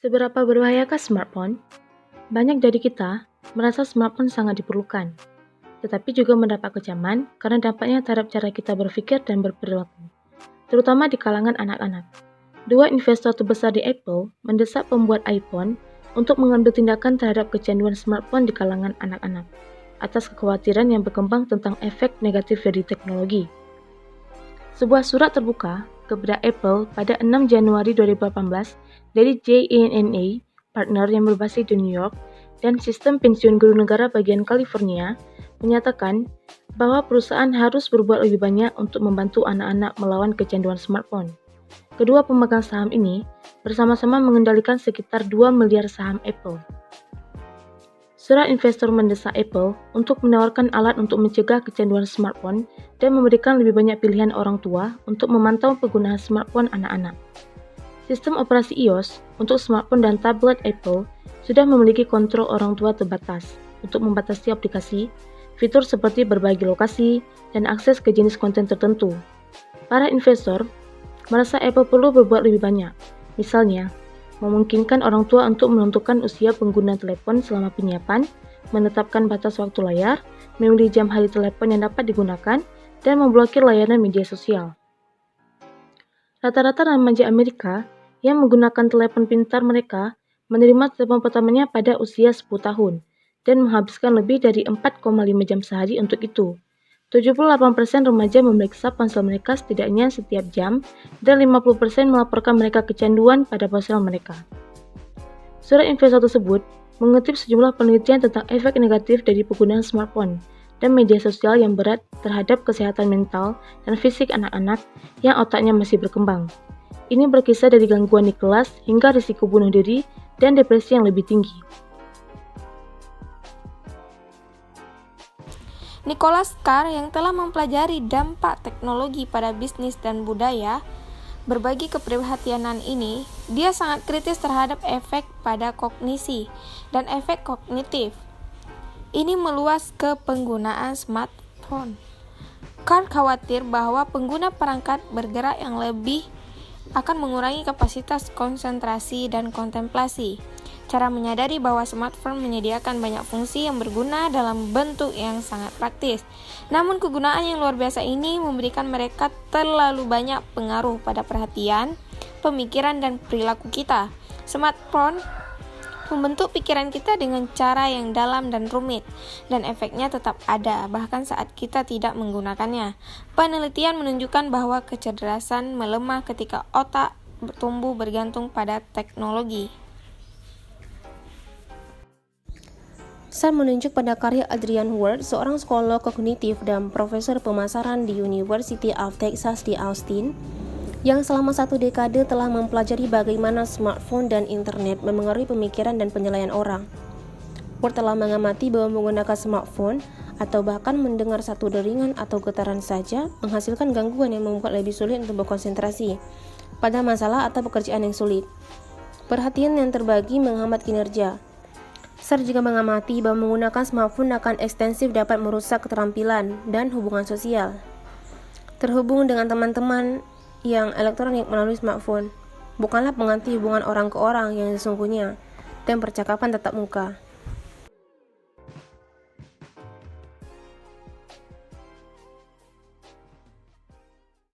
Seberapa berbahayakah smartphone? Banyak dari kita merasa smartphone sangat diperlukan, tetapi juga mendapat kecaman karena dampaknya terhadap cara kita berpikir dan berperilaku, terutama di kalangan anak-anak. Dua investor terbesar di Apple mendesak pembuat iPhone untuk mengambil tindakan terhadap kecanduan smartphone di kalangan anak-anak, atas kekhawatiran yang berkembang tentang efek negatif dari teknologi. Sebuah surat terbuka kepada Apple pada 6 Januari 2018 dari JNNA, partner yang berbasis di New York, dan Sistem Pensiun Guru Negara bagian California, menyatakan bahwa perusahaan harus berbuat lebih banyak untuk membantu anak-anak melawan kecanduan smartphone. Kedua pemegang saham ini bersama-sama mengendalikan sekitar 2 miliar saham Apple. Surat investor mendesak Apple untuk menawarkan alat untuk mencegah kecanduan smartphone dan memberikan lebih banyak pilihan orang tua untuk memantau penggunaan smartphone anak-anak. Sistem operasi iOS untuk smartphone dan tablet Apple sudah memiliki kontrol orang tua terbatas untuk membatasi aplikasi, fitur seperti berbagi lokasi, dan akses ke jenis konten tertentu. Para investor merasa Apple perlu berbuat lebih banyak, misalnya memungkinkan orang tua untuk menentukan usia pengguna telepon selama penyiapan, menetapkan batas waktu layar, memilih jam hari telepon yang dapat digunakan, dan memblokir layanan media sosial. Rata-rata remaja Amerika yang menggunakan telepon pintar mereka menerima telepon pertamanya pada usia 10 tahun dan menghabiskan lebih dari 4,5 jam sehari untuk itu. 78% remaja memeriksa ponsel mereka setidaknya setiap jam dan 50% melaporkan mereka kecanduan pada ponsel mereka. Surat investor tersebut mengutip sejumlah penelitian tentang efek negatif dari penggunaan smartphone dan media sosial yang berat terhadap kesehatan mental dan fisik anak-anak yang otaknya masih berkembang. Ini berkisar dari gangguan di kelas hingga risiko bunuh diri dan depresi yang lebih tinggi. Nicholas Carr yang telah mempelajari dampak teknologi pada bisnis dan budaya berbagi keprihatinan ini. Dia sangat kritis terhadap efek pada kognisi dan efek kognitif. Ini meluas ke penggunaan smartphone. Carr khawatir bahwa pengguna perangkat bergerak yang lebih akan mengurangi kapasitas konsentrasi dan kontemplasi. Cara menyadari bahwa smartphone menyediakan banyak fungsi yang berguna dalam bentuk yang sangat praktis. Namun kegunaan yang luar biasa ini memberikan mereka terlalu banyak pengaruh pada perhatian, pemikiran, dan perilaku kita. Smartphone membentuk pikiran kita dengan cara yang dalam dan rumit, dan efeknya tetap ada bahkan saat kita tidak menggunakannya. Penelitian menunjukkan bahwa kecerdasan melemah ketika otak tumbuh bergantung pada teknologi. Saya menunjuk pada karya Adrian Ward, seorang psikolog kognitif dan profesor pemasaran di University of Texas di Austin, yang selama 1 dekade telah mempelajari bagaimana smartphone dan internet memengaruhi pemikiran dan penilaian orang. Ward telah mengamati bahwa menggunakan smartphone atau bahkan mendengar satu deringan atau getaran saja menghasilkan gangguan yang membuat lebih sulit untuk berkonsentrasi pada masalah atau pekerjaan yang sulit. Perhatian yang terbagi menghambat kinerja. Ser juga mengamati bahwa menggunakan smartphone akan ekstensif dapat merusak keterampilan dan hubungan sosial. Terhubung dengan teman-teman yang elektronik melalui smartphone bukanlah pengganti hubungan orang ke orang yang sesungguhnya dan percakapan tatap muka.